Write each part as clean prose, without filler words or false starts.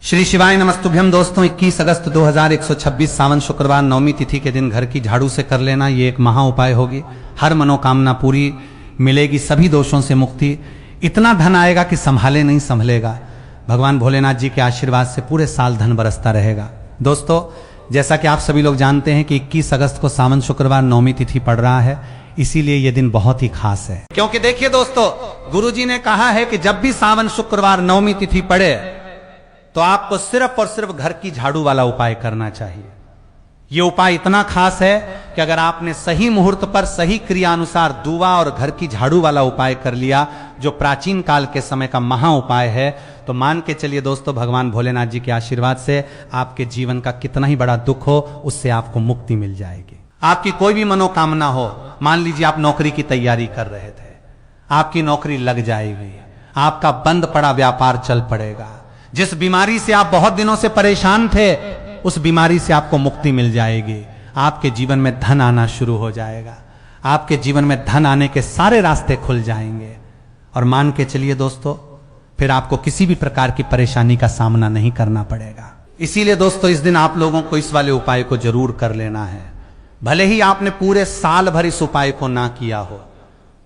श्री शिवाय नमस्तुभ्यम। दोस्तों 21 अगस्त 2126 सावन शुक्रवार नवमी तिथि के दिन घर की झाड़ू से कर लेना ये एक महा उपाय होगी। हर मनोकामना पूरी मिलेगी, सभी दोषों से मुक्ति। इतना धन आएगा कि संभाले नहीं संभलेगा। भगवान भोलेनाथ जी के आशीर्वाद से पूरे साल धन बरसता रहेगा। दोस्तों जैसा कि आप सभी लोग जानते हैं कि 21 अगस्त को सावन शुक्रवार नवमी तिथि पड़ रहा है, इसीलिए यह दिन बहुत ही खास है। क्योंकि देखिए दोस्तों, गुरुजी ने कहा है कि जब भी सावन शुक्रवार नवमी तिथि पड़े तो आपको सिर्फ और सिर्फ घर की झाड़ू वाला उपाय करना चाहिए। यह उपाय इतना खास है कि अगर आपने सही मुहूर्त पर सही क्रिया अनुसार दुआ और घर की झाड़ू वाला उपाय कर लिया, जो प्राचीन काल के समय का महा उपाय है, तो मान के चलिए दोस्तों, भगवान भोलेनाथ जी के आशीर्वाद से आपके जीवन का कितना ही बड़ा दुख हो, उससे आपको मुक्ति मिल जाएगी। आपकी कोई भी मनोकामना हो, मान लीजिए आप नौकरी की तैयारी कर रहे थे, आपकी नौकरी लग जाएगी, आपका बंद पड़ा व्यापार चल पड़ेगा, जिस बीमारी से आप बहुत दिनों से परेशान थे उस बीमारी से आपको मुक्ति मिल जाएगी, आपके जीवन में धन आना शुरू हो जाएगा, आपके जीवन में धन आने के सारे रास्ते खुल जाएंगे। और मान के चलिए दोस्तों, फिर आपको किसी भी प्रकार की परेशानी का सामना नहीं करना पड़ेगा। इसीलिए दोस्तों इस दिन आप लोगों को इस वाले उपाय को जरूर कर लेना है। भले ही आपने पूरे साल भर इस उपाय को ना किया हो,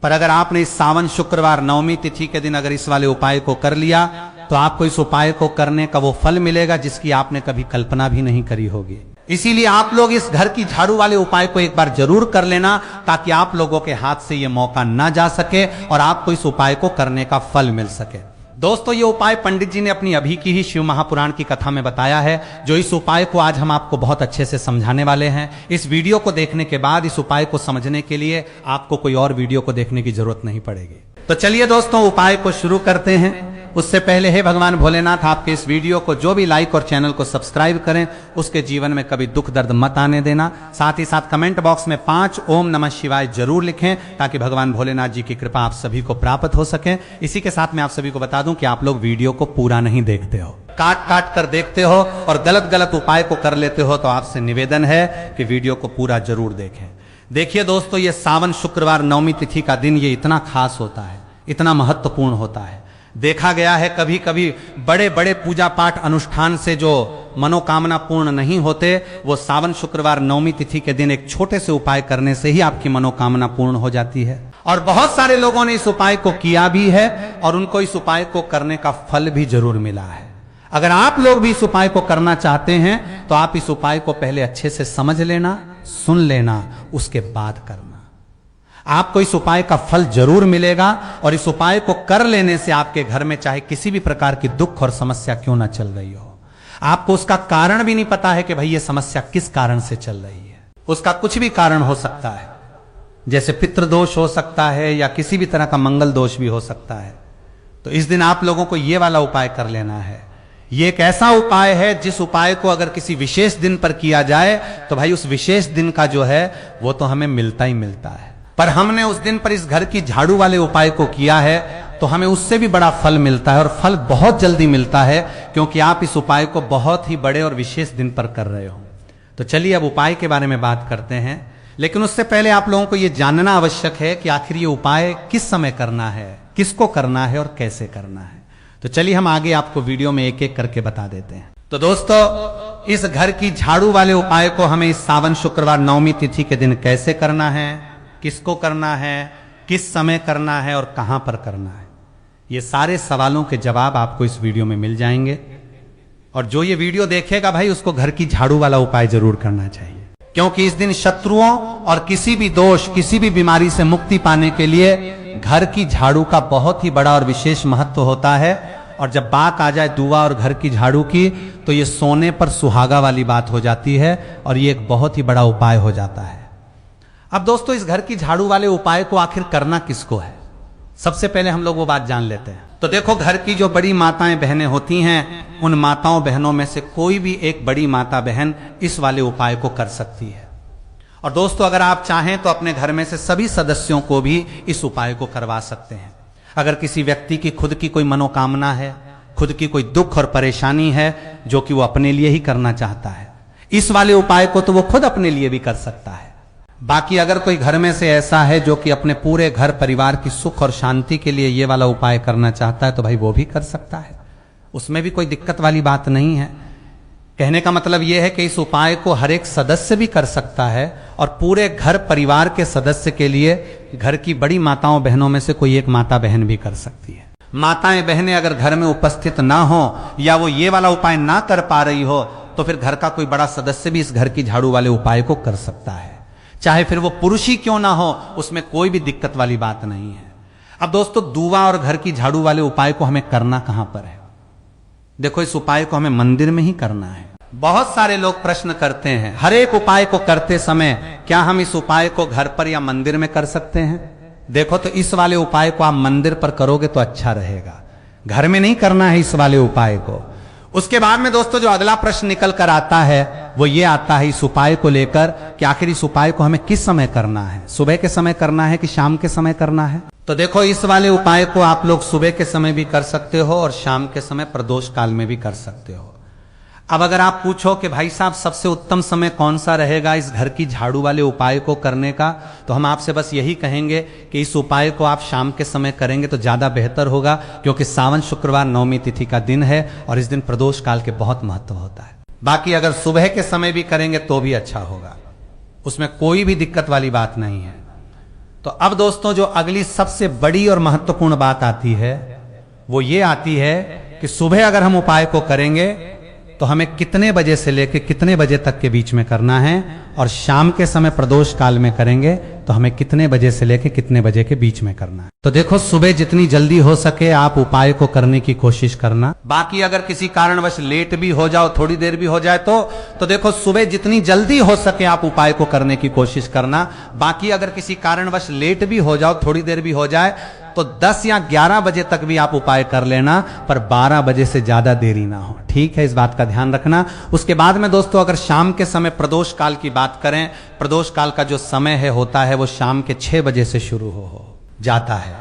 पर अगर आपने इस सावन शुक्रवार नवमी तिथि के दिन अगर इस वाले उपाय को कर लिया तो आपको इस उपाय को करने का वो फल मिलेगा जिसकी आपने कभी कल्पना भी नहीं करी होगी। इसीलिए आप लोग इस घर की झाड़ू वाले उपाय को एक बार जरूर कर लेना, ताकि आप लोगों के हाथ से ये मौका ना जा सके और आपको इस उपाय को करने का फल मिल सके। दोस्तों ये उपाय पंडित जी ने अपनी अभी की ही शिव महापुराण की कथा में बताया है, जो इस उपाय को आज हम आपको बहुत अच्छे से समझाने वाले हैं। इस वीडियो को देखने के बाद इस उपाय को समझने के लिए आपको कोई और वीडियो को देखने की जरूरत नहीं पड़ेगी। तो चलिए दोस्तों उपाय को शुरू करते हैं। उससे पहले हे भगवान भोलेनाथ, आपके इस वीडियो को जो भी लाइक और चैनल को सब्सक्राइब करें, उसके जीवन में कभी दुख दर्द मत आने देना। साथ ही साथ कमेंट बॉक्स में 5 ओम नमः शिवाय जरूर लिखें, ताकि भगवान भोलेनाथ जी की कृपा आप सभी को प्राप्त हो सके। इसी के साथ मैं आप सभी को बता दूं कि आप लोग वीडियो को पूरा नहीं देखते हो, काट काट कर देखते हो और गलत गलत उपाय को कर लेते हो, तो आपसे निवेदन है कि वीडियो को पूरा जरूर देखें। देखिए दोस्तों, ये सावन शुक्रवार नवमी तिथि का दिन ये इतना खास होता है, इतना महत्वपूर्ण होता है। देखा गया है कभी कभी बड़े बड़े पूजा पाठ अनुष्ठान से जो मनोकामना पूर्ण नहीं होते, वो सावन शुक्रवार नवमी तिथि के दिन एक छोटे से उपाय करने से ही आपकी मनोकामना पूर्ण हो जाती है। और बहुत सारे लोगों ने इस उपाय को किया भी है और उनको इस उपाय को करने का फल भी जरूर मिला है। अगर आप लोग भी इस उपाय को करना चाहते हैं तो आप इस उपाय को पहले अच्छे से समझ लेना, सुन लेना, उसके बाद करना। आपको इस उपाय का फल जरूर मिलेगा और इस उपाय को कर लेने से आपके घर में चाहे किसी भी प्रकार की दुख और समस्या क्यों ना चल रही हो, आपको उसका कारण भी नहीं पता है कि भाई ये समस्या किस कारण से चल रही है। उसका कुछ भी कारण हो सकता है, जैसे पितृदोष हो सकता है या किसी भी तरह का मंगल दोष भी हो सकता है। तो इस दिन आप लोगों को ये वाला उपाय कर लेना है। ये एक ऐसा उपाय है जिस उपाय को अगर किसी विशेष दिन पर किया जाए तो भाई उस विशेष दिन का जो है वो तो हमें मिलता ही मिलता है। पर हमने उस दिन पर इस घर की झाड़ू वाले उपाय को किया है तो हमें उससे भी बड़ा फल मिलता है, और फल बहुत जल्दी मिलता है, क्योंकि आप इस उपाय को बहुत ही बड़े और विशेष दिन पर कर रहे हो। तो चलिए अब उपाय के बारे में बात करते हैं, लेकिन उससे पहले आप लोगों को यह जानना आवश्यक है कि आखिर ये उपाय किस समय करना है, किसको करना है और कैसे करना है। तो चलिए हम आगे आपको वीडियो में एक एक करके बता देते हैं। तो दोस्तों इस घर की झाड़ू वाले उपाय को हमें इस सावन शुक्रवार नवमी तिथि के दिन कैसे करना है, किसको करना है, किस समय करना है और कहां पर करना है, ये सारे सवालों के जवाब आपको इस वीडियो में मिल जाएंगे। और जो ये वीडियो देखेगा भाई उसको घर की झाड़ू वाला उपाय जरूर करना चाहिए, क्योंकि इस दिन शत्रुओं और किसी भी दोष, किसी भी बीमारी से मुक्ति पाने के लिए घर की झाड़ू का बहुत ही बड़ा और विशेष महत्व होता है। और जब बात आ जाए दुआ और घर की झाड़ू की, तो ये सोने पर सुहागा वाली बात हो जाती है और ये एक बहुत ही बड़ा उपाय हो जाता है। अब दोस्तों इस घर की झाड़ू वाले उपाय को आखिर करना किसको है, सबसे पहले हम लोग वो बात जान लेते हैं। तो देखो, घर की जो बड़ी माताएं बहनें होती हैं, उन माताओं बहनों में से कोई भी एक बड़ी माता बहन इस वाले उपाय को कर सकती है। और दोस्तों अगर आप चाहें तो अपने घर में से सभी सदस्यों को भी इस उपाय को करवा सकते हैं। अगर किसी व्यक्ति की खुद की कोई मनोकामना है, खुद की कोई दुख और परेशानी है जो कि वो अपने लिए ही करना चाहता है, इस वाले उपाय को तो वो खुद अपने लिए भी कर सकता है। बाकी अगर कोई घर में से ऐसा है जो कि अपने पूरे घर परिवार की सुख और शांति के लिए ये वाला उपाय करना चाहता है, तो भाई वो भी कर सकता है। उसमें भी कोई दिक्कत वाली बात नहीं है। कहने का मतलब यह है कि इस उपाय को हर एक सदस्य भी कर सकता है और पूरे घर परिवार के सदस्य के लिए घर की बड़ी माताओं बहनों में से कोई एक माता बहन भी कर सकती है। माताएं बहनें अगर घर में उपस्थित ना हो या वो ये वाला उपाय ना कर पा रही हो तो फिर घर का कोई बड़ा सदस्य भी इस घर की झाड़ू वाले उपाय को कर सकता है, चाहे फिर वो पुरुष ही क्यों ना हो, उसमें कोई भी दिक्कत वाली बात नहीं है। अब दोस्तों, दूवा और घर की झाड़ू वाले उपाय को हमें करना कहां पर है? देखो, इस उपाय को हमें मंदिर में ही करना है। बहुत सारे लोग प्रश्न करते हैं, हर एक उपाय को करते समय क्या हम इस उपाय को घर पर या मंदिर में कर सकते हैं? देखो, तो इस वाले उपाय को आप मंदिर पर करोगे तो अच्छा रहेगा, घर में नहीं करना है इस वाले उपाय को। उसके बाद में दोस्तों जो अगला प्रश्न निकल कर आता है वो ये आता है इस उपाय को लेकर कि आखिर इस उपाय को हमें किस समय करना है, सुबह के समय करना है कि शाम के समय करना है? तो देखो, इस वाले उपाय को आप लोग सुबह के समय भी कर सकते हो और शाम के समय प्रदोष काल में भी कर सकते हो। अब अगर आप पूछो कि भाई साहब सबसे उत्तम समय कौन सा रहेगा इस घर की झाड़ू वाले उपाय को करने का, तो हम आपसे बस यही कहेंगे कि इस उपाय को आप शाम के समय करेंगे तो ज्यादा बेहतर होगा, क्योंकि सावन शुक्रवार नवमी तिथि का दिन है और इस दिन प्रदोष काल के बहुत महत्व होता है। बाकी अगर सुबह के समय भी करेंगे तो भी अच्छा होगा, उसमें कोई भी दिक्कत वाली बात नहीं है। तो अब दोस्तों जो अगली सबसे बड़ी और महत्वपूर्ण बात आती है वो ये आती है कि सुबह अगर हम उपाय को करेंगे तो हमें कितने बजे से लेकर कितने बजे तक के बीच में करना है, और शाम के समय प्रदोष काल में करेंगे तो हमें कितने बजे से लेकर कितने बजे के बीच में करना है। तो देखो, सुबह जितनी जल्दी हो सके आप उपाय को करने की कोशिश करना। बाकी अगर किसी कारणवश लेट भी हो जाओ, थोड़ी देर भी हो जाए तो देखो, सुबह जितनी जल्दी हो सके आप उपाय को करने की कोशिश करना। बाकी अगर किसी कारणवश लेट भी हो जाओ, थोड़ी देर भी हो जाए, तो 10 या 11 बजे तक भी आप उपाय कर लेना, पर 12 बजे से ज्यादा देरी ना हो, ठीक है? इस बात का ध्यान रखना। उसके बाद में दोस्तों अगर शाम के समय प्रदोष काल की बात करें, प्रदोष काल का जो समय है होता है वो शाम के 6 बजे से शुरू हो जाता है।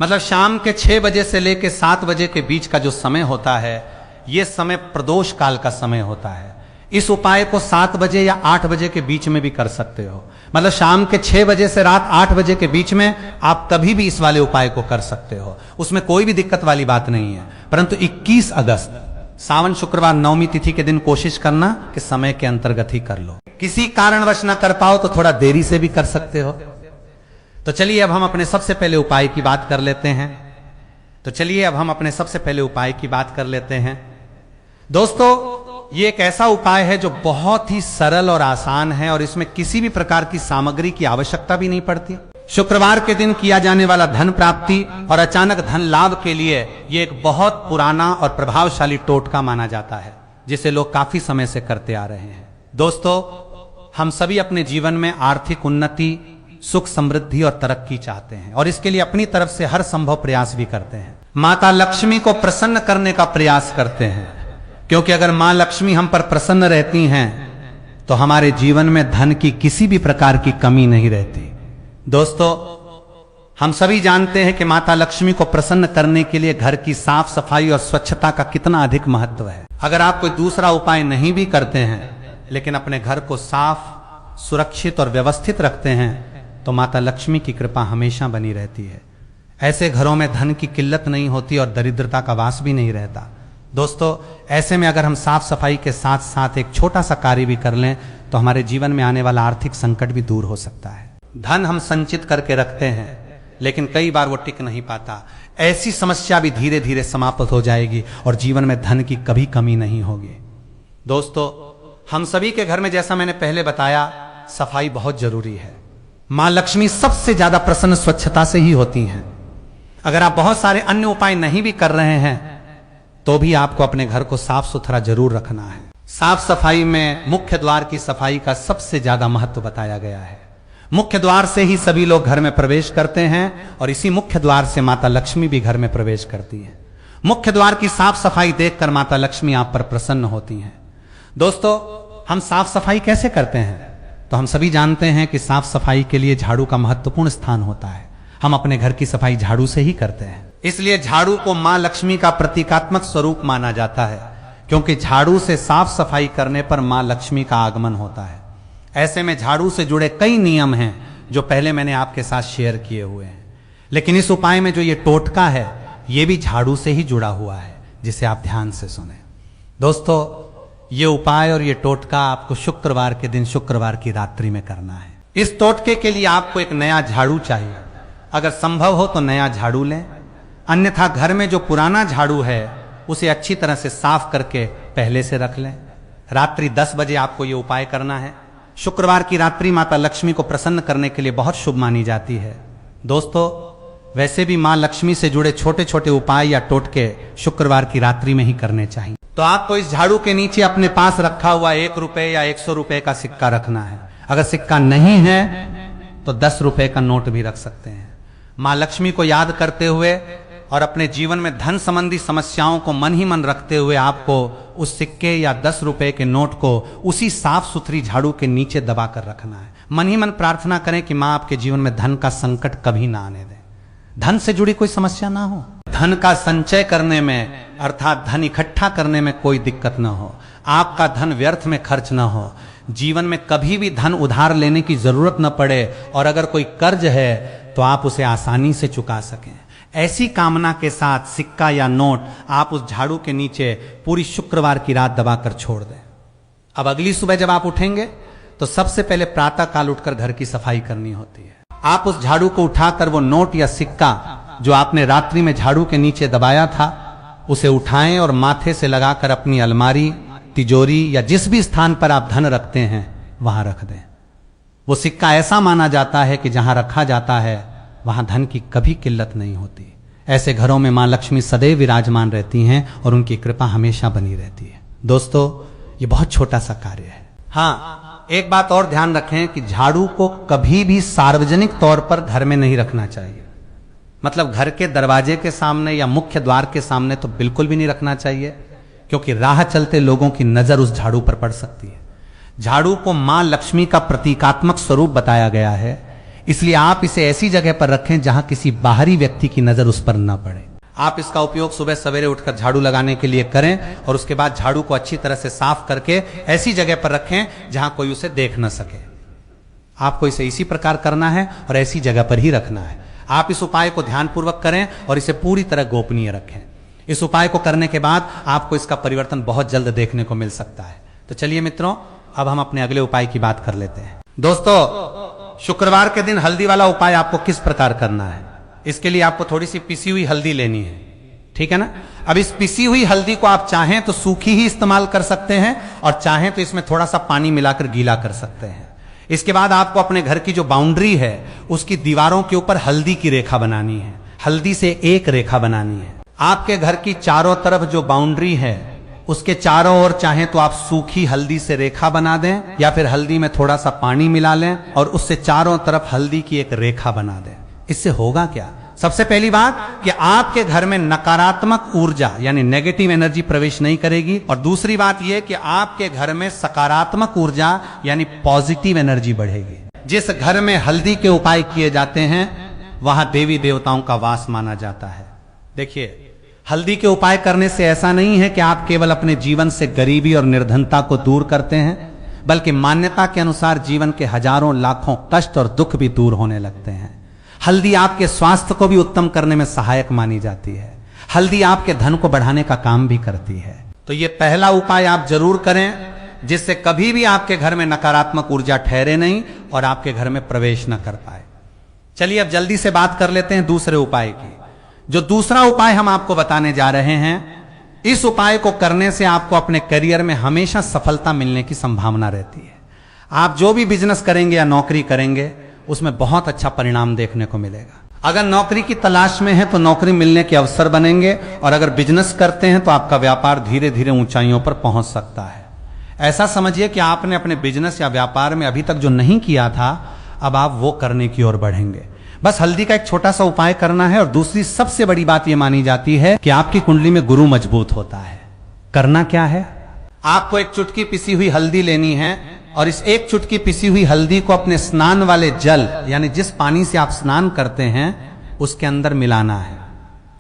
मतलब शाम के 6 बजे से लेकर 7 बजे के बीच का जो समय होता है ये समय प्रदोष काल का समय होता है। इस उपाय को 7 बजे या 8 बजे के बीच में भी कर सकते हो। मतलब शाम के 6 बजे से रात 8 बजे के बीच में आप कभी भी इस वाले उपाय को कर सकते हो, उसमें कोई भी दिक्कत वाली बात नहीं है। परंतु 21 अगस्त सावन शुक्रवार नवमी तिथि के दिन कोशिश करना कि समय के अंतर्गत ही कर लो। किसी कारणवश ना कर पाओ तो थोड़ा देरी से भी कर सकते हो। तो चलिए अब हम अपने सबसे पहले उपाय की बात कर लेते हैं। दोस्तों, ये एक ऐसा उपाय है जो बहुत ही सरल और आसान है और इसमें किसी भी प्रकार की सामग्री की आवश्यकता भी नहीं पड़ती। शुक्रवार के दिन किया जाने वाला धन प्राप्ति और अचानक धन लाभ के लिए ये एक बहुत पुराना और प्रभावशाली टोटका माना जाता है, जिसे लोग काफी समय से करते आ रहे हैं। दोस्तों, हम सभी अपने जीवन में आर्थिक उन्नति, सुख समृद्धि और तरक्की चाहते हैं और इसके लिए अपनी तरफ से हर संभव प्रयास भी करते हैं। माता लक्ष्मी को प्रसन्न करने का प्रयास करते हैं, क्योंकि अगर मां लक्ष्मी हम पर प्रसन्न रहती हैं तो हमारे जीवन में धन की किसी भी प्रकार की कमी नहीं रहती। दोस्तों, हम सभी जानते हैं कि माता लक्ष्मी को प्रसन्न करने के लिए घर की साफ सफाई और स्वच्छता का कितना अधिक महत्व है। अगर आप कोई दूसरा उपाय नहीं भी करते हैं लेकिन अपने घर को साफ, सुरक्षित और व्यवस्थित रखते हैं तो माता लक्ष्मी की कृपा हमेशा बनी रहती है। ऐसे घरों में धन की किल्लत नहीं होती और दरिद्रता का वास भी नहीं रहता। दोस्तों, ऐसे में अगर हम साफ सफाई के साथ साथ एक छोटा सा कार्य भी कर लें तो हमारे जीवन में आने वाला आर्थिक संकट भी दूर हो सकता है। धन हम संचित करके रखते हैं लेकिन कई बार वो टिक नहीं पाता। ऐसी समस्या भी धीरे धीरे समाप्त हो जाएगी और जीवन में धन की कभी कमी नहीं होगी। दोस्तों, हम सभी के घर में, जैसा मैंने पहले बताया, सफाई बहुत जरूरी है। मां लक्ष्मी सबसे ज्यादा प्रसन्न स्वच्छता से ही होती हैं। अगर आप बहुत सारे अन्य उपाय नहीं भी कर रहे हैं तो भी आपको अपने घर को साफ सुथरा जरूर रखना है। साफ सफाई में मुख्य द्वार की सफाई का सबसे ज्यादा महत्व बताया गया है। मुख्य द्वार से ही सभी लोग घर में प्रवेश करते हैं और इसी मुख्य द्वार से माता लक्ष्मी भी घर में प्रवेश करती है। मुख्य द्वार की साफ सफाई देखकर माता लक्ष्मी आप पर प्रसन्न होती हैं। दोस्तों, हम साफ सफाई कैसे करते हैं? तो हम सभी जानते हैं कि साफ सफाई के लिए झाड़ू का महत्वपूर्ण स्थान होता है। हम अपने घर की सफाई झाड़ू से ही करते हैं, इसलिए झाड़ू को मां लक्ष्मी का प्रतीकात्मक स्वरूप माना जाता है, क्योंकि झाड़ू से साफ सफाई करने पर मां लक्ष्मी का आगमन होता है। ऐसे में झाड़ू से जुड़े कई नियम हैं जो पहले मैंने आपके साथ शेयर किए हुए हैं, लेकिन इस उपाय में जो ये टोटका है ये भी झाड़ू से ही जुड़ा हुआ है। जिसे आप ध्यान से सुने। दोस्तों, ये उपाय और ये टोटका आपको शुक्रवार के दिन शुक्रवार की रात्रि में करना है। इस टोटके के लिए आपको एक नया झाड़ू चाहिए। अगर संभव हो तो नया झाड़ू लें, अन्यथा घर में जो पुराना झाड़ू है उसे अच्छी तरह से साफ करके पहले से रख लें। रात्रि 10 बजे आपको ये उपाय करना है। शुक्रवार की रात्रि माता लक्ष्मी को प्रसन्न करने के लिए बहुत शुभ मानी जाती है। दोस्तों, वैसे भी मां लक्ष्मी से जुड़े छोटे छोटे उपाय या टोटके शुक्रवार की रात्रि में ही करने चाहिए। तो आपको इस झाड़ू के नीचे अपने पास रखा हुआ 1 रुपए या 100 रुपए का सिक्का रखना है। अगर सिक्का नहीं है तो 10 रुपए का नोट भी रख सकते हैं। मां लक्ष्मी को याद करते हुए और अपने जीवन में धन संबंधी समस्याओं को मन ही मन रखते हुए आपको उस सिक्के या 10 रुपए के नोट को उसी साफ सुथरी झाड़ू के नीचे दबा कर रखना है। मन ही मन प्रार्थना करें कि मां आपके जीवन में धन का संकट कभी ना आने दें, धन से जुड़ी कोई समस्या ना हो, धन का संचय करने में अर्थात धन इकट्ठा करने में कोई दिक्कत ना हो, आपका धन व्यर्थ में खर्च ना हो, जीवन में कभी भी धन उधार लेने की जरूरत न पड़े और अगर कोई कर्ज है तो आप उसे आसानी से चुका सकें। ऐसी कामना के साथ सिक्का या नोट आप उस झाड़ू के नीचे पूरी शुक्रवार की रात दबाकर छोड़ दें। अब अगली सुबह जब आप उठेंगे तो सबसे पहले प्रातः काल उठकर घर की सफाई करनी होती है। आप उस झाड़ू को उठाकर वो नोट या सिक्का जो आपने रात्रि में झाड़ू के नीचे दबाया था उसे उठाएं और माथे से लगाकर अपनी अलमारी, तिजोरी या जिस भी स्थान पर आप धन रखते हैं वहां रख दें। वो सिक्का ऐसा माना जाता है कि जहां रखा जाता है वहां धन की कभी किल्लत नहीं होती। ऐसे घरों में मां लक्ष्मी सदैव विराजमान रहती हैं और उनकी कृपा हमेशा बनी रहती है। दोस्तों, ये बहुत छोटा सा कार्य है। हाँ, एक बात और ध्यान रखें कि झाड़ू को कभी भी सार्वजनिक तौर पर घर में नहीं रखना चाहिए। मतलब घर के दरवाजे के सामने या मुख्य द्वार के सामने तो बिल्कुल भी नहीं रखना चाहिए, क्योंकि राह चलते लोगों की नजर उस झाड़ू पर पड़ सकती है। झाड़ू को मां लक्ष्मी का प्रतीकात्मक स्वरूप बताया गया है, इसलिए आप इसे ऐसी जगह पर रखें जहां किसी बाहरी व्यक्ति की नजर उस पर न पड़े। आप इसका उपयोग सुबह सवेरे उठकर झाड़ू लगाने के लिए करें और उसके बाद झाड़ू को अच्छी तरह से साफ करके ऐसी जगह पर रखें जहां कोई उसे देख न सके। आपको इसे इसी प्रकार करना है और ऐसी जगह पर ही रखना है। आप इस उपाय को ध्यानपूर्वक करें और इसे पूरी तरह गोपनीय रखें। इस उपाय को करने के बाद आपको इसका परिवर्तन बहुत जल्द देखने को मिल सकता है। तो चलिए मित्रों, अब हम अपने अगले उपाय की बात कर लेते हैं। दोस्तों, शुक्रवार के दिन हल्दी वाला उपाय आपको किस प्रकार करना है? इसके लिए आपको थोड़ी सी पिसी हुई हल्दी लेनी है, ठीक है ना। अब इस पिसी हुई हल्दी को आप चाहें तो सूखी ही इस्तेमाल कर सकते हैं और चाहें तो इसमें थोड़ा सा पानी मिलाकर गीला कर सकते हैं। इसके बाद आपको अपने घर की जो बाउंड्री है उसकी दीवारों के ऊपर हल्दी की रेखा बनानी है। हल्दी से एक रेखा बनानी है। आपके घर की चारों तरफ जो बाउंड्री है उसके चारों ओर चाहें तो आप सूखी हल्दी से रेखा बना दें या फिर हल्दी में थोड़ा सा पानी मिला लें और उससे चारों तरफ हल्दी की एक रेखा बना दें। इससे होगा क्या? सबसे पहली बात कि आपके घर में नकारात्मक ऊर्जा यानी नेगेटिव एनर्जी प्रवेश नहीं करेगी, और दूसरी बात यह कि आपके घर में सकारात्मक ऊर्जा यानी पॉजिटिव एनर्जी बढ़ेगी। जिस घर में हल्दी के उपाय किए जाते हैं वहां देवी देवताओं का वास माना जाता है। देखिए, हल्दी के उपाय करने से ऐसा नहीं है कि आप केवल अपने जीवन से गरीबी और निर्धनता को दूर करते हैं, बल्कि मान्यता के अनुसार जीवन के हजारों लाखों कष्ट और दुख भी दूर होने लगते हैं। हल्दी आपके स्वास्थ्य को भी उत्तम करने में सहायक मानी जाती है। हल्दी आपके धन को बढ़ाने का काम भी करती है। तो ये पहला उपाय आप जरूर करें, जिससे कभी भी आपके घर में नकारात्मक ऊर्जा ठहरे नहीं और आपके घर में प्रवेश न कर पाए। चलिए अब जल्दी से बात कर लेते हैं दूसरे उपाय की। जो दूसरा उपाय हम आपको बताने जा रहे हैं, इस उपाय को करने से आपको अपने करियर में हमेशा सफलता मिलने की संभावना रहती है। आप जो भी बिजनेस करेंगे या नौकरी करेंगे उसमें बहुत अच्छा परिणाम देखने को मिलेगा। अगर नौकरी की तलाश में है तो नौकरी मिलने के अवसर बनेंगे, और अगर बिजनेस करते हैं तो आपका व्यापार धीरे धीरे ऊंचाइयों पर पहुंच सकता है। ऐसा समझिए कि आपने अपने बिजनेस या व्यापार में अभी तक जो नहीं किया था, अब आप वो करने की ओर बढ़ेंगे। बस हल्दी का एक छोटा सा उपाय करना है। और दूसरी सबसे बड़ी बात यह मानी जाती है कि आपकी कुंडली में गुरु मजबूत होता है। करना क्या है? आपको एक चुटकी पिसी हुई हल्दी लेनी है और इस एक चुटकी पिसी हुई हल्दी को अपने स्नान वाले जल यानी जिस पानी से आप स्नान करते हैं उसके अंदर मिलाना है।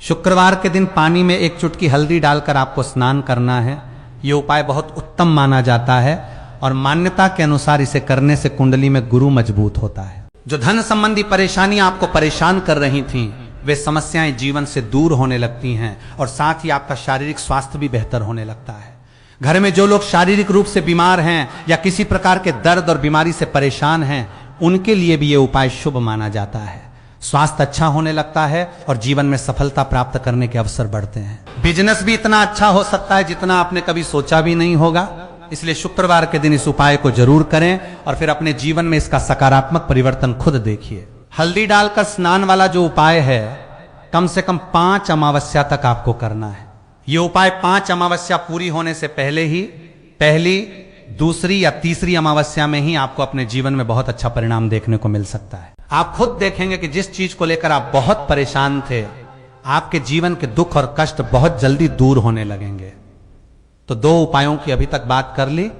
शुक्रवार के दिन पानी में एक चुटकी हल्दी डालकर आपको स्नान करना है। यह उपाय बहुत उत्तम माना जाता है और मान्यता के अनुसार इसे करने से कुंडली में गुरु मजबूत होता है। जो धन संबंधी परेशानी आपको परेशान कर रही थी, वे समस्याएं जीवन से दूर होने लगती हैं और साथ ही आपका शारीरिक स्वास्थ्य भी बेहतर होने लगता है। घर में जो लोग शारीरिक रूप से बीमार हैं या किसी प्रकार के दर्द और बीमारी से परेशान हैं, उनके लिए भी ये उपाय शुभ माना जाता है। स्वास्थ्य अच्छा होने लगता है और जीवन में सफलता प्राप्त करने के अवसर बढ़ते हैं। बिजनेस भी इतना अच्छा हो सकता है जितना आपने कभी सोचा भी नहीं होगा। इसलिए शुक्रवार के दिन इस उपाय को जरूर करें और फिर अपने जीवन में इसका सकारात्मक परिवर्तन खुद देखिए। हल्दी डालकर स्नान वाला जो उपाय है, कम से कम 5 अमावस्या तक आपको करना है। ये उपाय 5 अमावस्या पूरी होने से पहले ही, पहली, दूसरी या तीसरी अमावस्या में ही आपको अपने जीवन में बहुत अच्छा परिणाम देखने को मिल सकता है। आप खुद देखेंगे कि जिस चीज को लेकर आप बहुत परेशान थे, आपके जीवन के दुख और कष्ट बहुत जल्दी दूर होने लगेंगे। तो 2 उपायों की अभी तक बात कर ली,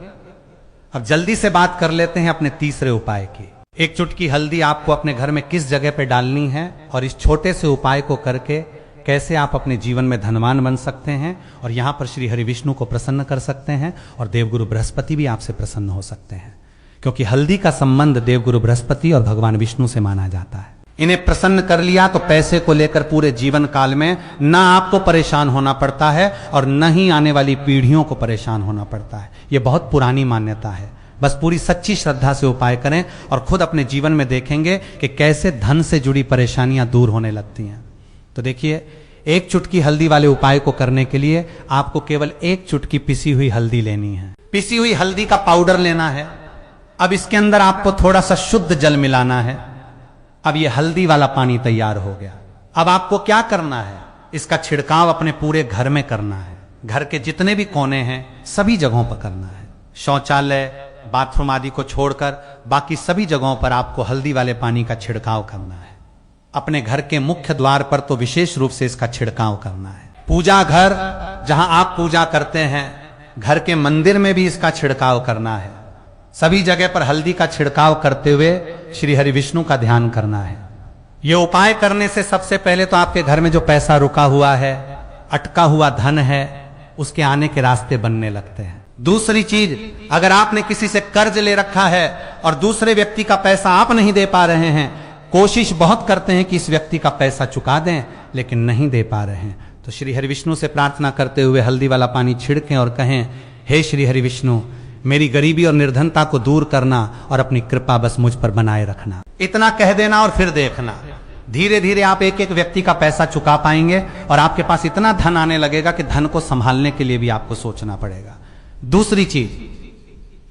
अब जल्दी से बात कर लेते हैं अपने तीसरे उपाय की। 1 चुटकी हल्दी आपको अपने घर में किस जगह पे डालनी है और इस छोटे से उपाय को करके कैसे आप अपने जीवन में धनवान बन सकते हैं और यहां पर श्री हरि विष्णु को प्रसन्न कर सकते हैं और देवगुरु बृहस्पति भी आपसे प्रसन्न हो सकते हैं, क्योंकि हल्दी का संबंध देवगुरु बृहस्पति और भगवान विष्णु से माना जाता है। इन्हें प्रसन्न कर लिया तो पैसे को लेकर पूरे जीवन काल में न आपको परेशान होना पड़ता है और न ही आने वाली पीढ़ियों को परेशान होना पड़ता है। यह बहुत पुरानी मान्यता है। बस पूरी सच्ची श्रद्धा से उपाय करें और खुद अपने जीवन में देखेंगे कि कैसे धन से जुड़ी परेशानियां दूर होने लगती हैं। तो देखिए, 1 चुटकी हल्दी वाले उपाय को करने के लिए आपको केवल 1 चुटकी पिसी हुई हल्दी लेनी है। पिसी हुई हल्दी का पाउडर लेना है। अब इसके अंदर आपको थोड़ा सा शुद्ध जल मिलाना है। अब ये हल्दी वाला पानी तैयार हो गया। अब आपको क्या करना है, इसका छिड़काव अपने पूरे घर में करना है। घर के जितने भी कोने हैं सभी जगहों पर करना है। शौचालय, बाथरूम आदि को छोड़कर बाकी सभी जगहों पर आपको हल्दी वाले पानी का छिड़काव करना है। अपने घर के मुख्य द्वार पर तो विशेष रूप से इसका छिड़काव करना है। पूजा घर, जहां आप पूजा करते हैं, घर के मंदिर में भी इसका छिड़काव करना है। सभी जगह पर हल्दी का छिड़काव करते हुए श्री हरि विष्णु का ध्यान करना है। यह उपाय करने से सबसे पहले तो आपके घर में जो पैसा रुका हुआ है, अटका हुआ धन है, उसके आने के रास्ते बनने लगते हैं। दूसरी चीज, अगर आपने किसी से कर्ज ले रखा है और दूसरे व्यक्ति का पैसा आप नहीं दे पा रहे हैं, कोशिश बहुत करते हैं कि इस व्यक्ति का पैसा चुका दें, लेकिन नहीं दे पा रहे हैं, तो श्री हरि विष्णु से प्रार्थना करते हुए हल्दी वाला पानी छिड़कें और कहें, हे श्री हरि विष्णु, मेरी गरीबी और निर्धनता को दूर करना और अपनी कृपा बस मुझ पर बनाए रखना। इतना कह देना और फिर देखना, धीरे धीरे आप एक एक व्यक्ति का पैसा चुका पाएंगे और आपके पास इतना धन आने लगेगा कि धन को संभालने के लिए भी आपको सोचना पड़ेगा। दूसरी चीज,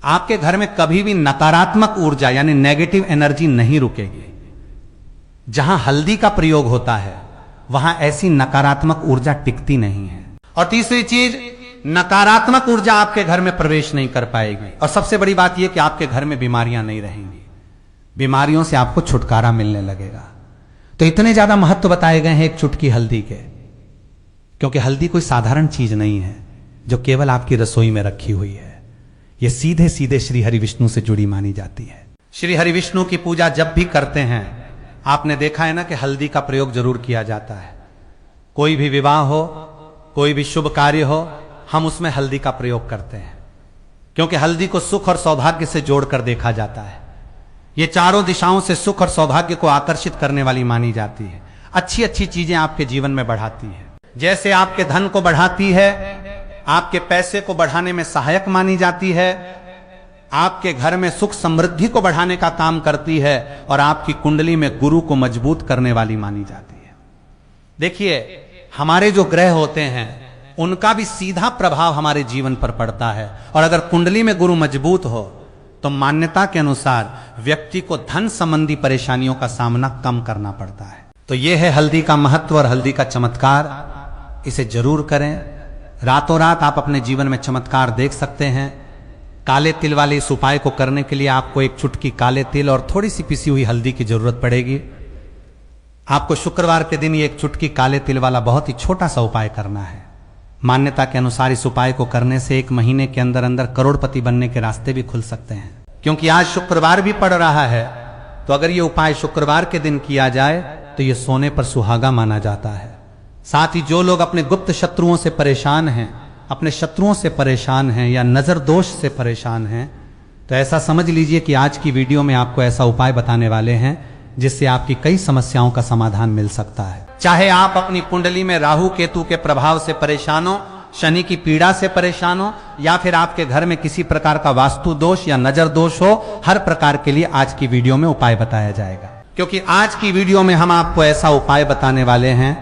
आपके घर में कभी भी नकारात्मक ऊर्जा यानी नेगेटिव एनर्जी नहीं रुकेगी। जहां हल्दी का प्रयोग होता है वहां ऐसी नकारात्मक ऊर्जा टिकती नहीं है। और तीसरी चीज, नकारात्मक ऊर्जा आपके घर में प्रवेश नहीं कर पाएगी। और सबसे बड़ी बात यह कि आपके घर में बीमारियां नहीं रहेंगी, बीमारियों से आपको छुटकारा मिलने लगेगा। तो इतने ज्यादा महत्व बताए गए हैं 1 चुटकी हल्दी के, क्योंकि हल्दी कोई साधारण चीज नहीं है जो केवल आपकी रसोई में रखी हुई है। यह सीधे सीधे श्री हरि विष्णु से जुड़ी मानी जाती है। श्री हरि विष्णु की पूजा जब भी करते हैं, आपने देखा है ना कि हल्दी का प्रयोग जरूर किया जाता है। कोई भी विवाह हो, कोई भी शुभ कार्य हो, हम उसमें हल्दी का प्रयोग करते हैं, क्योंकि हल्दी को सुख और सौभाग्य से जोड़कर देखा जाता है। ये चारों दिशाओं से सुख और सौभाग्य को आकर्षित करने वाली मानी जाती है। अच्छी अच्छी चीजें आपके जीवन में बढ़ाती है। जैसे आपके धन को बढ़ाती है, आपके पैसे को बढ़ाने में सहायक मानी जाती है, आपके घर में सुख समृद्धि को बढ़ाने का काम करती है और आपकी कुंडली में गुरु को मजबूत करने वाली मानी जाती है। देखिए, हमारे जो ग्रह होते हैं उनका भी सीधा प्रभाव हमारे जीवन पर पड़ता है, और अगर कुंडली में गुरु मजबूत हो तो मान्यता के अनुसार व्यक्ति को धन संबंधी परेशानियों का सामना कम करना पड़ता है। तो यह है हल्दी का महत्व और हल्दी का चमत्कार। इसे जरूर करें। रातों रात आप अपने जीवन में चमत्कार देख सकते हैं। काले तिल वाले इस उपाय को करने के लिए आपको 1 चुटकी काले तिल और थोड़ी सी पिसी हुई हल्दी की जरूरत पड़ेगी। आपको शुक्रवार के दिन ये 1 चुटकी काले तिल वाला बहुत ही छोटा सा उपाय करना है। मान्यता के अनुसार इस उपाय को करने से 1 महीने के अंदर अंदर करोड़पति बनने के रास्ते भी खुल सकते हैं। क्योंकि आज शुक्रवार भी पड़ रहा है, तो अगर ये उपाय शुक्रवार के दिन किया जाए तो ये सोने पर सुहागा माना जाता है। साथ ही जो लोग अपने गुप्त शत्रुओं से परेशान हैं, अपने शत्रुओं से परेशान हैं या नजर दोष से परेशान हैं, तो ऐसा समझ लीजिए कि आज की वीडियो में आपको ऐसा उपाय बताने वाले हैं जिससे आपकी कई समस्याओं का समाधान मिल सकता है। चाहे आप अपनी कुंडली में राहु केतु के प्रभाव से परेशान हो, शनि की पीड़ा से परेशान हो, या फिर आपके घर में किसी प्रकार का वास्तु दोष या नजर दोष हो, हर प्रकार के लिए आज की वीडियो में उपाय बताया जाएगा। क्योंकि आज की वीडियो में हम आपको ऐसा उपाय बताने वाले हैं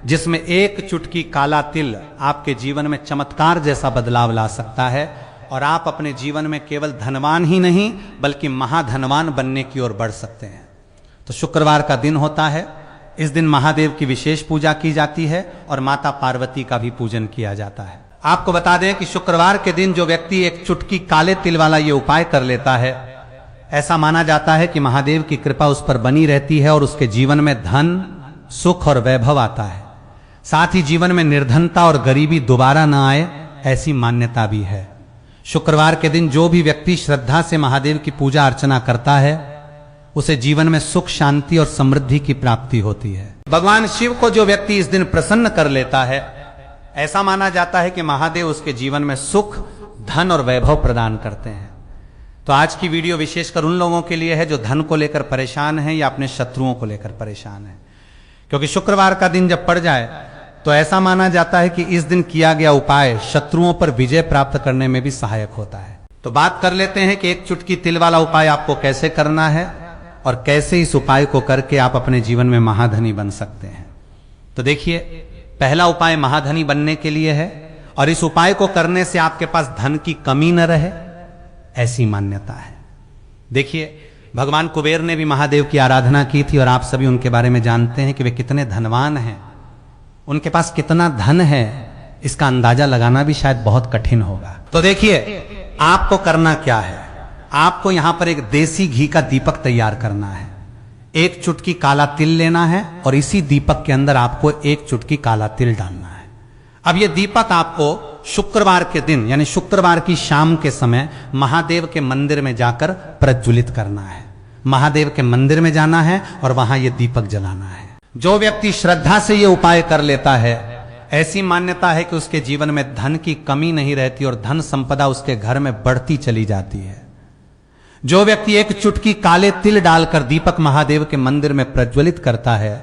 जिसमें एक चुटकी काला तिल आपके जीवन में चमत्कार जैसा बदलाव ला सकता है और आप अपने जीवन में केवल धनवान ही नहीं बल्कि महाधनवान बनने की ओर बढ़ सकते हैं। तो शुक्रवार का दिन होता है, इस दिन महादेव की विशेष पूजा की जाती है और माता पार्वती का भी पूजन किया जाता है। आपको बता दें कि शुक्रवार के दिन जो व्यक्ति एक चुटकी काले तिल वाला ये उपाय कर लेता है, ऐसा माना जाता है कि महादेव की कृपा उस पर बनी रहती है और उसके जीवन में धन, सुख और वैभव आता है। साथ ही जीवन में निर्धनता और गरीबी दोबारा न आए, ऐसी मान्यता भी है। शुक्रवार के दिन जो भी व्यक्ति श्रद्धा से महादेव की पूजा अर्चना करता है उसे जीवन में सुख, शांति और समृद्धि की प्राप्ति होती है। भगवान शिव को जो व्यक्ति इस दिन प्रसन्न कर लेता है, ऐसा माना जाता है कि महादेव उसके जीवन में सुख, धन और वैभव प्रदान करते हैं। तो आज की वीडियो विशेषकर उन लोगों के लिए है जो धन को लेकर परेशान है या अपने शत्रुओं को लेकर परेशान है। क्योंकि शुक्रवार का दिन जब पड़ जाए तो ऐसा माना जाता है कि इस दिन किया गया उपाय शत्रुओं पर विजय प्राप्त करने में भी सहायक होता है। तो बात कर लेते हैं कि एक चुटकी तिल वाला उपाय आपको कैसे करना है और कैसे इस उपाय को करके आप अपने जीवन में महाधनी बन सकते हैं। तो देखिए, पहला उपाय महाधनी बनने के लिए है और इस उपाय को करने से आपके पास धन की कमी न रहे, ऐसी मान्यता है। देखिए, भगवान कुबेर ने भी महादेव की आराधना की थी और आप सभी उनके बारे में जानते हैं कि वे कितने धनवान हैं। उनके पास कितना धन है इसका अंदाजा लगाना भी शायद बहुत कठिन होगा। तो देखिए, आपको करना क्या है, आपको यहां पर एक देसी घी का दीपक तैयार करना है। एक चुटकी काला तिल लेना है और इसी दीपक के अंदर आपको एक चुटकी काला तिल डालना है। अब यह दीपक आपको शुक्रवार के दिन यानी शुक्रवार की शाम के समय महादेव के मंदिर में जाकर प्रज्वलित करना है। महादेव के मंदिर में जाना है और वहां यह दीपक जलाना है। जो व्यक्ति श्रद्धा से यह उपाय कर लेता है, ऐसी मान्यता है कि उसके जीवन में धन की कमी नहीं रहती और धन संपदा उसके घर में बढ़ती चली जाती है। जो व्यक्ति एक चुटकी काले तिल डालकर दीपक महादेव के मंदिर में प्रज्वलित करता है,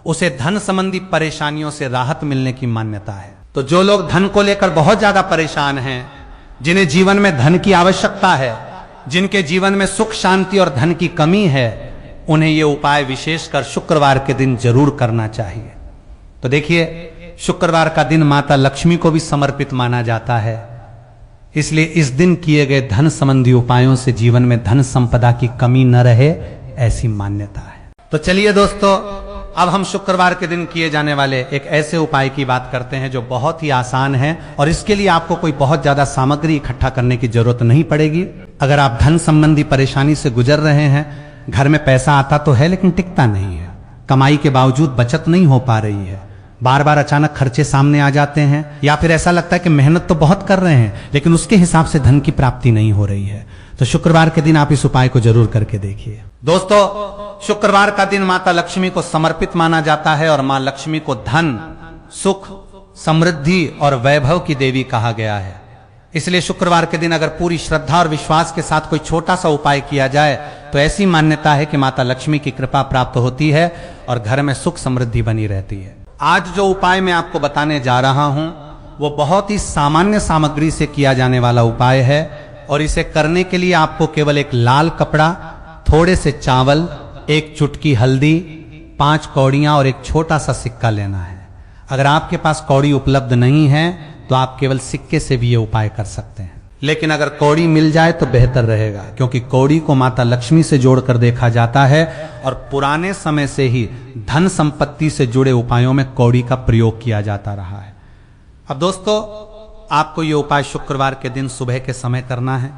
उसे धन संबंधी परेशानियों से राहत मिलने की मान्यता है। तो जो लोग धन को लेकर बहुत ज्यादा परेशान हैं, जिन्हें जीवन में धन की आवश्यकता है, जिनके जीवन में सुख, शांति और धन की कमी है, उन्हें यह उपाय विशेषकर शुक्रवार के दिन जरूर करना चाहिए। तो देखिए, शुक्रवार का दिन माता लक्ष्मी को भी समर्पित माना जाता है, इसलिए इस दिन किए गए धन संबंधी उपायों से जीवन में धन संपदा की कमी न रहे, ऐसी मान्यता है। तो चलिए दोस्तों, अब हम शुक्रवार के दिन किए जाने वाले एक ऐसे उपाय की बात करते हैं जो बहुत ही आसान है और इसके लिए आपको कोई बहुत ज्यादा सामग्री इकट्ठा करने की जरूरत नहीं पड़ेगी। अगर आप धन संबंधी परेशानी से गुजर रहे हैं, घर में पैसा आता तो है लेकिन टिकता नहीं है, कमाई के बावजूद बचत नहीं हो पा रही है, बार बार अचानक खर्चे सामने आ जाते हैं, या फिर ऐसा लगता है कि मेहनत तो बहुत कर रहे हैं लेकिन उसके हिसाब से धन की प्राप्ति नहीं हो रही है, तो शुक्रवार के दिन आप इस उपाय को जरूर करके देखिए। दोस्तों, शुक्रवार का दिन माता लक्ष्मी को समर्पित माना जाता है और मां लक्ष्मी को धन, सुख, समृद्धि और वैभव की देवी कहा गया है। इसलिए शुक्रवार के दिन अगर पूरी श्रद्धा और विश्वास के साथ कोई छोटा सा उपाय किया जाए तो ऐसी मान्यता है कि माता लक्ष्मी की कृपा प्राप्त होती है और घर में सुख समृद्धि बनी रहती है। आज जो उपाय मैं आपको बताने जा रहा हूं वो बहुत ही सामान्य सामग्री से किया जाने वाला उपाय है और इसे करने के लिए आपको केवल एक लाल कपड़ा, थोड़े से चावल, एक चुटकी हल्दी, 5 कौड़ियां और एक छोटा सा सिक्का लेना है। अगर आपके पास कौड़ी उपलब्ध नहीं है तो आप केवल सिक्के से भी ये उपाय कर सकते हैं, लेकिन अगर कौड़ी मिल जाए तो बेहतर रहेगा, क्योंकि कौड़ी को माता लक्ष्मी से जोड़कर देखा जाता है और पुराने समय से ही धन संपत्ति से जुड़े उपायों में कौड़ी का प्रयोग किया जाता रहा है। अब दोस्तों, आपको ये उपाय शुक्रवार के दिन सुबह के समय करना है।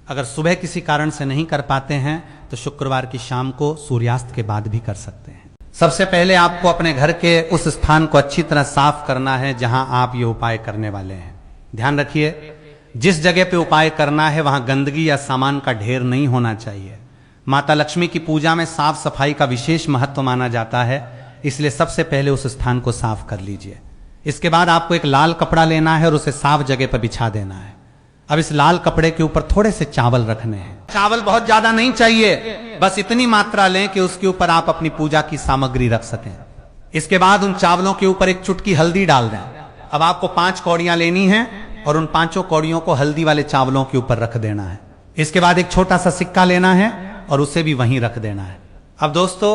अगर सुबह किसी कारण से नहीं कर पाते हैं तो शुक्रवार की शाम को सूर्यास्त के बाद भी कर सकते हैं। सबसे पहले आपको अपने घर के उस स्थान को अच्छी तरह साफ करना है जहां आप ये उपाय करने वाले हैं। ध्यान रखिए, जिस जगह पे उपाय करना है वहां गंदगी या सामान का ढेर नहीं होना चाहिए। माता लक्ष्मी की पूजा में साफ सफाई का विशेष महत्व माना जाता है, इसलिए सबसे पहले उस स्थान को साफ कर लीजिए। इसके बाद आपको एक लाल कपड़ा लेना है और उसे साफ जगह पर बिछा देना है। अब इस लाल कपड़े के ऊपर थोड़े से चावल रखने हैं। चावल बहुत ज्यादा नहीं चाहिए, बस इतनी मात्रा लें कि उसके ऊपर आप अपनी पूजा की सामग्री रख सकें। इसके बाद उन चावलों के ऊपर एक चुटकी हल्दी डाल दें। अब आपको 5 कौड़ियां लेनी हैं और उन 5 कौड़ियों को हल्दी वाले चावलों के ऊपर रख देना है। इसके बाद एक छोटा सा सिक्का लेना है और उसे भी वहीं रख देना है। अब दोस्तों,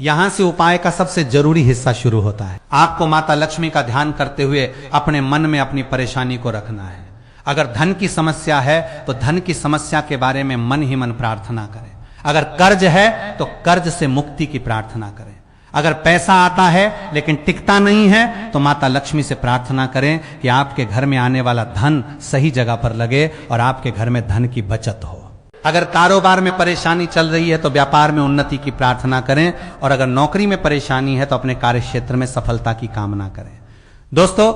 यहां से उपाय का सबसे जरूरी हिस्सा शुरू होता है। आपको माता लक्ष्मी का ध्यान करते हुए अपने मन में अपनी परेशानी को रखना है। अगर धन की समस्या है तो धन की समस्या के बारे में मन ही मन प्रार्थना करें। अगर कर्ज है तो कर्ज से मुक्ति की प्रार्थना करें। अगर पैसा आता है लेकिन टिकता नहीं है तो माता लक्ष्मी से प्रार्थना करें कि आपके घर में आने वाला धन सही जगह पर लगे और आपके घर में धन की बचत हो। अगर कारोबार में परेशानी चल रही है तो व्यापार में उन्नति की प्रार्थना करें और अगर नौकरी में परेशानी है तो अपने कार्य क्षेत्र में सफलता की कामना करें। दोस्तों,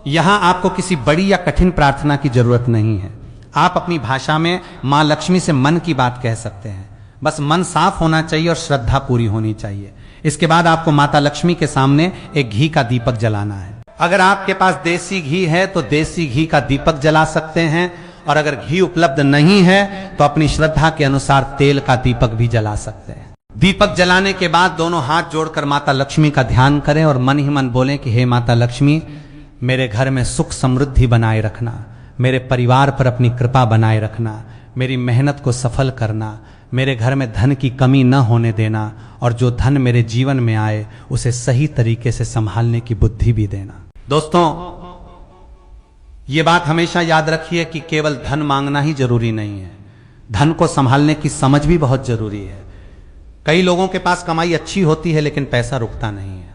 यहां आपको किसी बड़ी या कठिन प्रार्थना की जरूरत नहीं है। आप अपनी भाषा में मां लक्ष्मी से मन की बात कह सकते हैं। बस मन साफ होना चाहिए और श्रद्धा पूरी होनी चाहिए। इसके बाद आपको माता लक्ष्मी के सामने एक घी का दीपक जलाना है। अगर आपके पास देसी घी है तो देसी घी का दीपक जला सकते हैं और अगर घी उपलब्ध नहीं है तो अपनी श्रद्धा के अनुसार तेल का दीपक भी जला सकते हैं। दीपक जलाने के बाद दोनों हाथ जोड़कर माता लक्ष्मी का ध्यान करें और मन ही मन बोलें कि हे माता लक्ष्मी, मेरे घर में सुख समृद्धि बनाए रखना, मेरे परिवार पर अपनी कृपा बनाए रखना, मेरी मेहनत को सफल करना, मेरे घर में धन की कमी न होने देना और जो धन मेरे जीवन में आए उसे सही तरीके से संभालने की बुद्धि भी देना। दोस्तों, ये बात हमेशा याद रखिए कि केवल धन मांगना ही जरूरी नहीं है, धन को संभालने की समझ भी बहुत जरूरी है। कई लोगों के पास कमाई अच्छी होती है लेकिन पैसा रुकता नहीं है।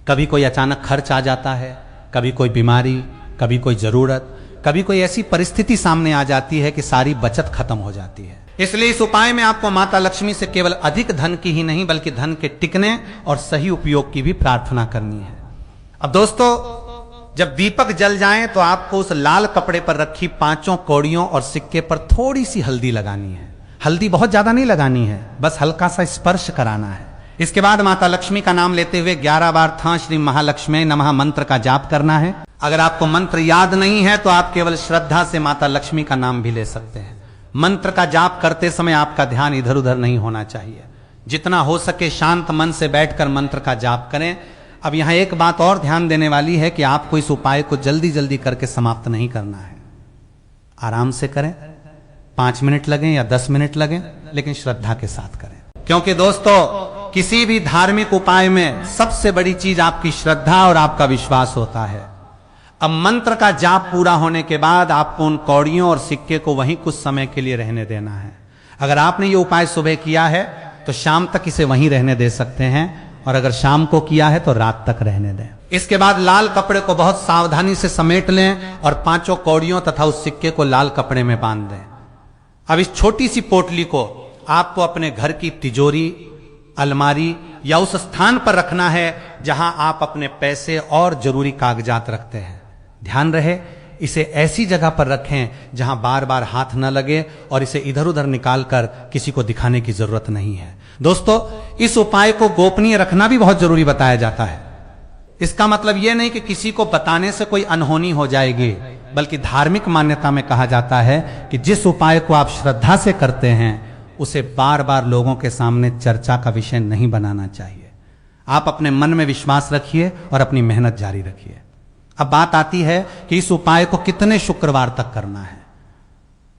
कभी कोई अचानक खर्च आ जाता है, कभी कोई बीमारी, कभी कोई जरूरत, कभी कोई ऐसी परिस्थिति सामने आ जाती है कि सारी बचत खत्म हो जाती है। इसलिए इस उपाय में आपको माता लक्ष्मी से केवल अधिक धन की ही नहीं बल्कि धन के टिकने और सही उपयोग की भी प्रार्थना करनी है। अब दोस्तों, जब दीपक जल जाए तो आपको उस लाल कपड़े पर रखी 5 कौड़ियों और सिक्के पर थोड़ी सी हल्दी लगानी है। हल्दी बहुत ज्यादा नहीं लगानी है, बस हल्का सा स्पर्श कराना है। इसके बाद माता लक्ष्मी का नाम लेते हुए 11 बार था श्री महालक्ष्मी नमः मंत्र का जाप करना है। अगर आपको मंत्र याद नहीं है तो आप केवल श्रद्धा से माता लक्ष्मी का नाम भी ले सकते हैं। मंत्र का जाप करते समय आपका ध्यान इधर उधर नहीं होना चाहिए। जितना हो सके शांत मन से बैठकर मंत्र का जाप करें। अब यहां एक बात और ध्यान देने वाली है कि आपको इस उपाय को जल्दी जल्दी करके समाप्त नहीं करना है। आराम से करें, 5 मिनट लगें या 10 मिनट लगें, लेकिन श्रद्धा के साथ करें। क्योंकि दोस्तों, किसी भी धार्मिक उपाय में सबसे बड़ी चीज आपकी श्रद्धा और आपका विश्वास होता है। अब मंत्र का जाप पूरा होने के बाद आपको उन कौड़ियों और सिक्के को वहीं कुछ समय के लिए रहने देना है। अगर आपने ये उपाय सुबह किया है तो शाम तक इसे वहीं रहने दे सकते हैं और अगर शाम को किया है तो रात तक रहने दें। इसके बाद लाल कपड़े को बहुत सावधानी से समेट लें और 5 कौड़ियों तथा उस सिक्के को लाल कपड़े में बांध दें। अब इस छोटी सी पोटली को आपको अपने घर की तिजोरी, अलमारी या उस स्थान पर रखना है जहां आप अपने पैसे और जरूरी कागजात रखते हैं। ध्यान रहे, इसे ऐसी जगह पर रखें जहां बार बार हाथ न लगे और इसे इधर उधर निकालकर किसी को दिखाने की जरूरत नहीं है। दोस्तों, इस उपाय को गोपनीय रखना भी बहुत जरूरी बताया जाता है। इसका मतलब यह नहीं कि किसी को बताने से कोई अनहोनी हो जाएगी, बल्कि धार्मिक मान्यता में कहा जाता है कि जिस उपाय को आप श्रद्धा से करते हैं उसे बार बार लोगों के सामने चर्चा का विषय नहीं बनाना चाहिए। आप अपने मन में विश्वास रखिए और अपनी मेहनत जारी रखिए। अब बात आती है कि इस उपाय को कितने शुक्रवार तक करना है।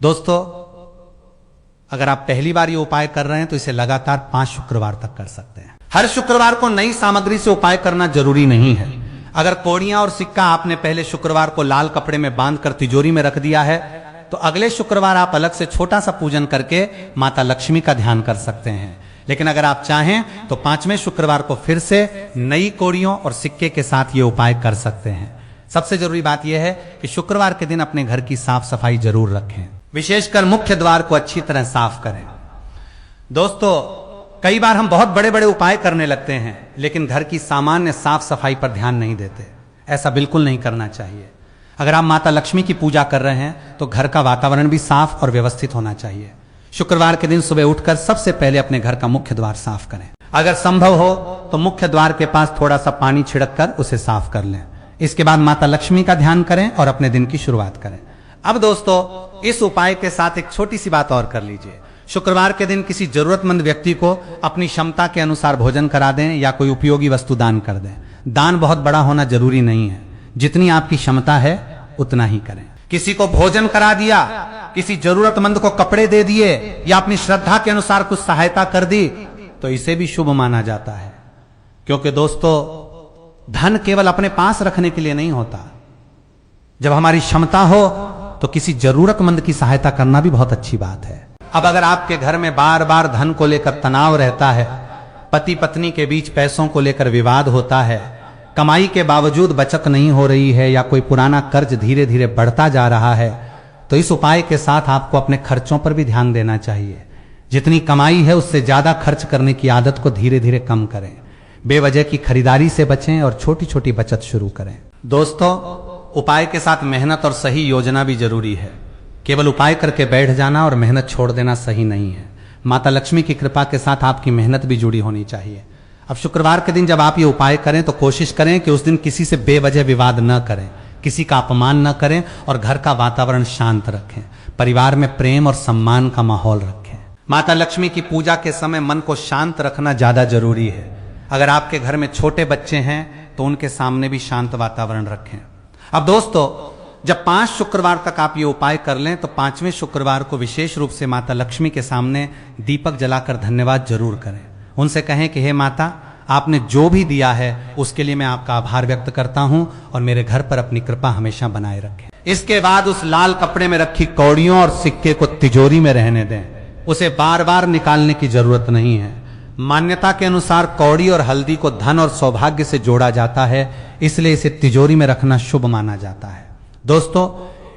दोस्तों, अगर आप पहली बार ये उपाय कर रहे हैं तो इसे लगातार 5 शुक्रवार तक कर सकते हैं। हर शुक्रवार को नई सामग्री से उपाय करना जरूरी नहीं है। अगर कौड़ियां और सिक्का आपने पहले शुक्रवार को लाल कपड़े में बांधकर तिजोरी में रख दिया है तो अगले शुक्रवार आप अलग से छोटा सा पूजन करके माता लक्ष्मी का ध्यान कर सकते हैं। लेकिन अगर आप चाहें तो 5वें शुक्रवार को फिर से नई कौड़ियों और सिक्के के साथ ये उपाय कर सकते हैं। सबसे जरूरी बात यह है कि शुक्रवार के दिन अपने घर की साफ सफाई जरूर रखें, विशेषकर मुख्य द्वार को अच्छी तरह साफ करें। दोस्तों, कई बार हम बहुत बड़े बड़े उपाय करने लगते हैं लेकिन घर की सामान्य साफ सफाई पर ध्यान नहीं देते। ऐसा बिल्कुल नहीं करना चाहिए। अगर आप माता लक्ष्मी की पूजा कर रहे हैं तो घर का वातावरण भी साफ और व्यवस्थित होना चाहिए। शुक्रवार के दिन सुबह उठकर सबसे पहले अपने घर का मुख्य द्वार साफ करें। अगर संभव हो तो मुख्य द्वार के पास थोड़ा सा पानी छिड़क कर उसे साफ कर लें। इसके बाद माता लक्ष्मी का ध्यान करें और अपने दिन की शुरुआत करें। अब दोस्तों इस उपाय के साथ एक छोटी सी बात और कर लीजिए। शुक्रवार के दिन किसी जरूरतमंद व्यक्ति को अपनी क्षमता के अनुसार भोजन करा दें या कोई उपयोगी वस्तु दान कर दें। दान बहुत बड़ा होना जरूरी नहीं है, जितनी आपकी क्षमता है उतना ही करें। किसी को भोजन करा दिया, किसी जरूरतमंद को कपड़े दे दिए या अपनी श्रद्धा के अनुसार कुछ सहायता कर दी तो इसे भी शुभ माना जाता है। क्योंकि दोस्तों धन केवल अपने पास रखने के लिए नहीं होता, जब हमारी क्षमता हो तो किसी जरूरतमंद की सहायता करना भी बहुत अच्छी बात है। अब अगर आपके घर में बार बार धन को लेकर तनाव रहता है, पति पत्नी के बीच पैसों को लेकर विवाद होता है, कमाई के बावजूद बचत नहीं हो रही है या कोई पुराना कर्ज धीरे धीरे बढ़ता जा रहा है, तो इस उपाय के साथ आपको अपने खर्चों पर भी ध्यान देना चाहिए। जितनी कमाई है उससे ज्यादा खर्च करने की आदत को धीरे धीरे कम करें। बेवजह की खरीदारी से बचें और छोटी छोटी बचत शुरू करें। दोस्तों उपाय के साथ मेहनत और सही योजना भी जरूरी है। केवल उपाय करके बैठ जाना और मेहनत छोड़ देना सही नहीं है। माता लक्ष्मी की कृपा के साथ आपकी मेहनत भी जुड़ी होनी चाहिए। अब शुक्रवार के दिन जब आप ये उपाय करें तो कोशिश करें कि उस दिन किसी से बेवजह विवाद न करें, किसी का अपमान न करें और घर का वातावरण शांत रखें। परिवार में प्रेम और सम्मान का माहौल रखें। माता लक्ष्मी की पूजा के समय मन को शांत रखना ज्यादा जरूरी है। अगर आपके घर में छोटे बच्चे हैं तो उनके सामने भी शांत वातावरण रखें। अब दोस्तों जब 5 शुक्रवार तक आप ये उपाय कर लें तो 5वें शुक्रवार को विशेष रूप से माता लक्ष्मी के सामने दीपक जलाकर धन्यवाद जरूर करें। उनसे कहें कि हे माता, आपने जो भी दिया है उसके लिए मैं आपका आभार व्यक्त करता हूं और मेरे घर पर अपनी कृपा हमेशा बनाए रखें। इसके बाद उस लाल कपड़े में रखी कौड़ियों और सिक्के को तिजोरी में रहने दें। उसे बार बार निकालने की जरूरत नहीं है। मान्यता के अनुसार कौड़ी और हल्दी को धन और सौभाग्य से जोड़ा जाता है, इसलिए इसे तिजोरी में रखना शुभ माना जाता है। दोस्तों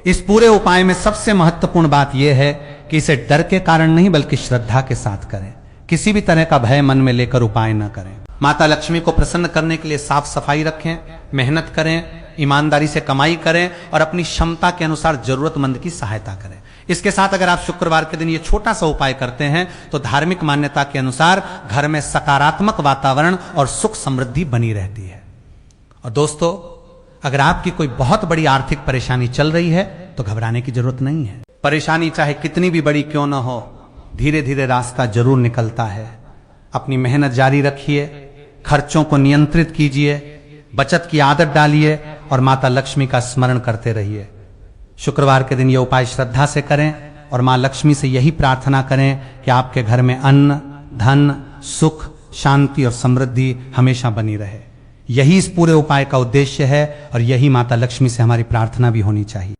इस पूरे उपाय में सबसे महत्वपूर्ण बात यह है कि इसे डर के कारण नहीं बल्कि श्रद्धा के साथ करें। किसी भी तरह का भय मन में लेकर उपाय न करें। माता लक्ष्मी को प्रसन्न करने के लिए साफ सफाई रखें, मेहनत करें, ईमानदारी से कमाई करें और अपनी क्षमता के अनुसार जरूरतमंद की सहायता करें। इसके साथ अगर आप शुक्रवार के दिन ये छोटा सा उपाय करते हैं तो धार्मिक मान्यता के अनुसार घर में सकारात्मक वातावरण और सुख समृद्धि बनी रहती है। और दोस्तों अगर आपकी कोई बहुत बड़ी आर्थिक परेशानी चल रही है तो घबराने की जरूरत नहीं है। परेशानी चाहे कितनी भी बड़ी क्यों न हो, धीरे धीरे रास्ता जरूर निकलता है। अपनी मेहनत जारी रखिए, खर्चों को नियंत्रित कीजिए, बचत की आदत डालिए और माता लक्ष्मी का स्मरण करते रहिए। शुक्रवार के दिन यह उपाय श्रद्धा से करें और मां लक्ष्मी से यही प्रार्थना करें कि आपके घर में अन्न, धन, सुख, शांति और समृद्धि हमेशा बनी रहे। यही इस पूरे उपाय का उद्देश्य है और यही माता लक्ष्मी से हमारी प्रार्थना भी होनी चाहिए।